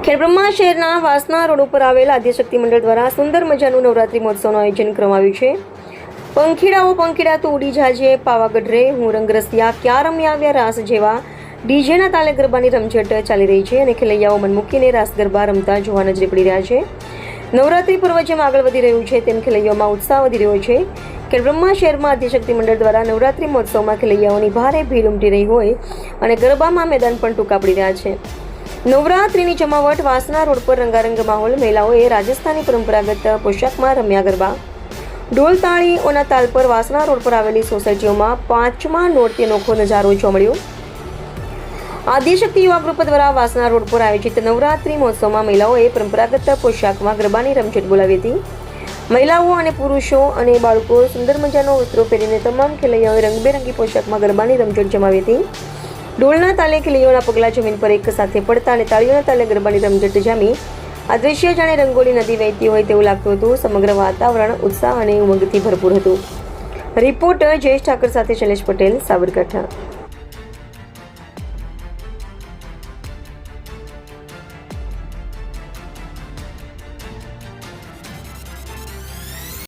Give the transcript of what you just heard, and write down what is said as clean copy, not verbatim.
ખેડબ્રહ્મા શહેરના વાસના રોડ ઉપર આવેલ આદ્યશક્તિ મંડળ દ્વારા સુંદર મજાનું નવરાત્રી મહોત્સવનું આયોજન કરવામાં આવ્યું છે. પંખીડા તો ઉડી જાજે, પાવાગઢ રે, હું રંગરસિયા, ક્યાં રમ્યા આવ્યા રાસ જેવા ડીજેના તાલે ગરબાની રમઝટ ચાલી રહી છે અને ખેલૈયાઓ મન મૂકીને રાસ ગરબા રમતા જોવા નજરે પડી રહ્યા છે. નવરાત્રી પર્વ જેમ આગળ વધી રહ્યું છે તેમ ખેલૈયાઓમાં ઉત્સાહ વધી રહ્યો છે. ખેડબ્રહ્મા શહેરમાં આદ્યશક્તિ મંડળ દ્વારા નવરાત્રી મહોત્સવમાં ખેલૈયાઓની ભારે ભીડ ઉમટી રહી હોય અને ગરબામાં મેદાન પણ ટૂંકા પડી રહ્યા છે. નવરાત્રીની જમાવટ વાસના રોડ પર રંગારંગ માહોલ. મહિલાઓએ રાજસ્થાની પરંપરાગત પોશાકમાં રમ્યા ગરબા. ઢોલ તાળીઓના તાલ પર વાસના રોડ પર આવેલી સોસાયટીઓમાં પાંચમા નોરતી અનોખો નજારો જોવા મળ્યો. આદ્યશક્તિ યુવા ગ્રુપ દ્વારા વાસના રોડ પર આયોજિત નવરાત્રી મહોત્સવમાં મહિલાઓએ પરંપરાગત પોશાકમાં ગરબાની રમઝટ બોલાવી હતી. મહિલાઓ અને પુરુષો અને બાળકો સુંદર મજાનો વસ્ત્રો પહેરીને તમામ ખેલૈયાઓએ રંગબેરંગી પોશાકમાં ગરબાની રમઝટ જમાવી હતી. ઢોલના તાલે ખેલૈયાઓના પગલા જમીન પર એક સાથે પડતા અને તાળીઓના તાલે ગરબાની રમઝટ જામી આ દ્રશ્ય જાણે રંગોળી નદી વહેતી હોય તેવું લાગતું હતું. સમગ્ર વાતાવરણ ઉત્સાહ અને ઉમંગથી ભરપૂર હતું. રિપોર્ટર જયેશ ઠાકર સાથે શૈલેષ પટેલ, સાબરકાંઠા.